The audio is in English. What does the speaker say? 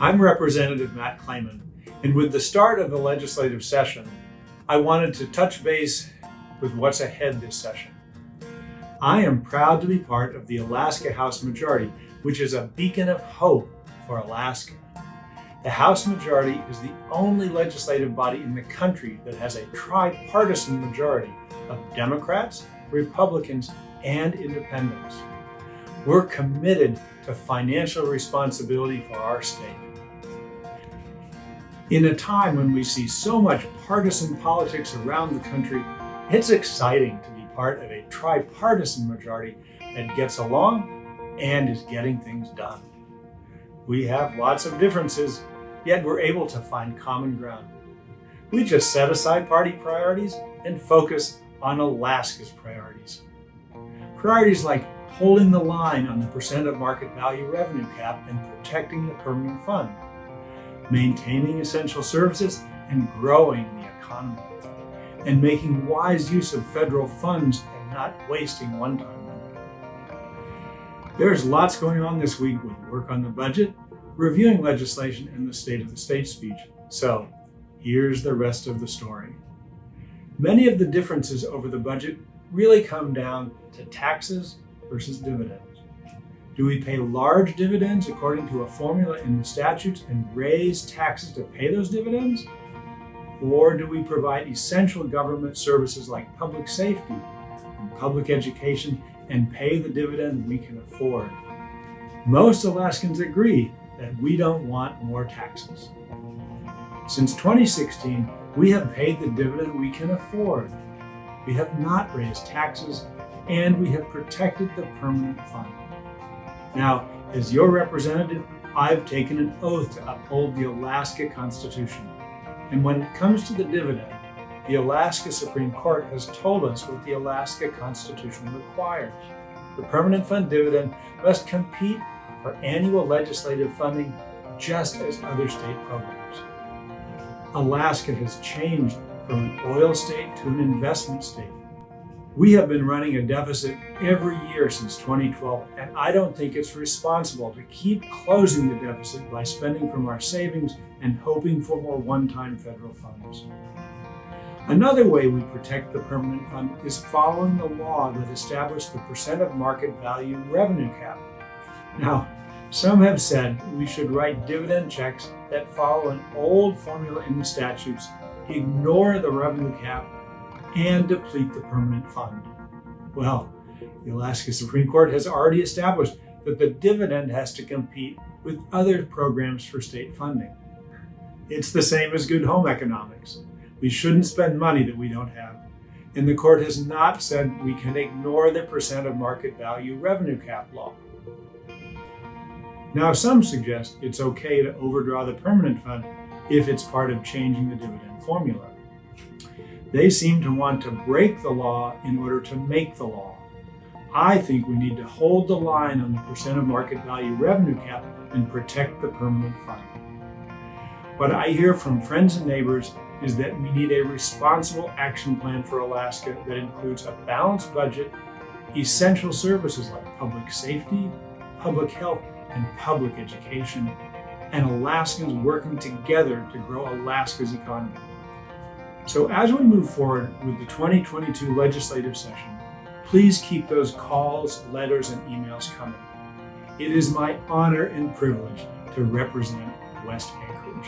I'm Representative Matt Klayman, and with the start of the legislative session, I wanted to touch base with what's ahead this session. I am proud to be part of the Alaska House Majority, which is a beacon of hope for Alaska. The House Majority is the only legislative body in the country that has a tripartisan majority of Democrats, Republicans, and Independents. We're committed to financial responsibility for our state. In a time when we see so much partisan politics around the country, it's exciting to be part of a tripartisan majority that gets along and is getting things done. We have lots of differences, yet we're able to find common ground. We just set aside party priorities and focus on Alaska's priorities. Priorities like holding the line on the percent of market value revenue cap and protecting the permanent fund, maintaining essential services and growing the economy, and making wise use of federal funds and not wasting one-time money. There's lots going on this week with work on the budget, reviewing legislation, and the State of the State speech. So here's the rest of the story. Many of the differences over the budget really come down to taxes versus dividends. Do we pay large dividends according to a formula in the statutes and raise taxes to pay those dividends? Or do we provide essential government services like public safety and public education and pay the dividend we can afford? Most Alaskans agree that we don't want more taxes. Since 2016, we have paid the dividend we can afford. We have not raised taxes, and we have protected the permanent fund. Now, as your representative, I've taken an oath to uphold the Alaska Constitution. And when it comes to the dividend, the Alaska Supreme Court has told us what the Alaska Constitution requires. The permanent fund dividend must compete for annual legislative funding just as other state programs. Alaska has changed from an oil state to an investment state. We have been running a deficit every year since 2012, and I don't think it's responsible to keep closing the deficit by spending from our savings and hoping for more one-time federal funds. Another way we protect the permanent fund is following the law that established the percent of market value revenue cap. Now, some have said we should write dividend checks that follow an old formula in the statutes, ignore the revenue cap, and deplete the permanent fund. Well, the Alaska Supreme Court has already established that the dividend has to compete with other programs for state funding. It's the same as good home economics. We shouldn't spend money that we don't have. And the court has not said we can ignore the percent of market value revenue cap law. Now, some suggest it's okay to overdraw the permanent fund if it's part of changing the dividend formula. They seem to want to break the law in order to make the law. I think we need to hold the line on the percent of market value revenue cap and protect the permanent fund. What I hear from friends and neighbors is that we need a responsible action plan for Alaska that includes a balanced budget, essential services like public safety, public health, and public education, and Alaskans working together to grow Alaska's economy. So as we move forward with the 2022 legislative session, please keep those calls, letters, and emails coming. It is my honor and privilege to represent West Anchorage.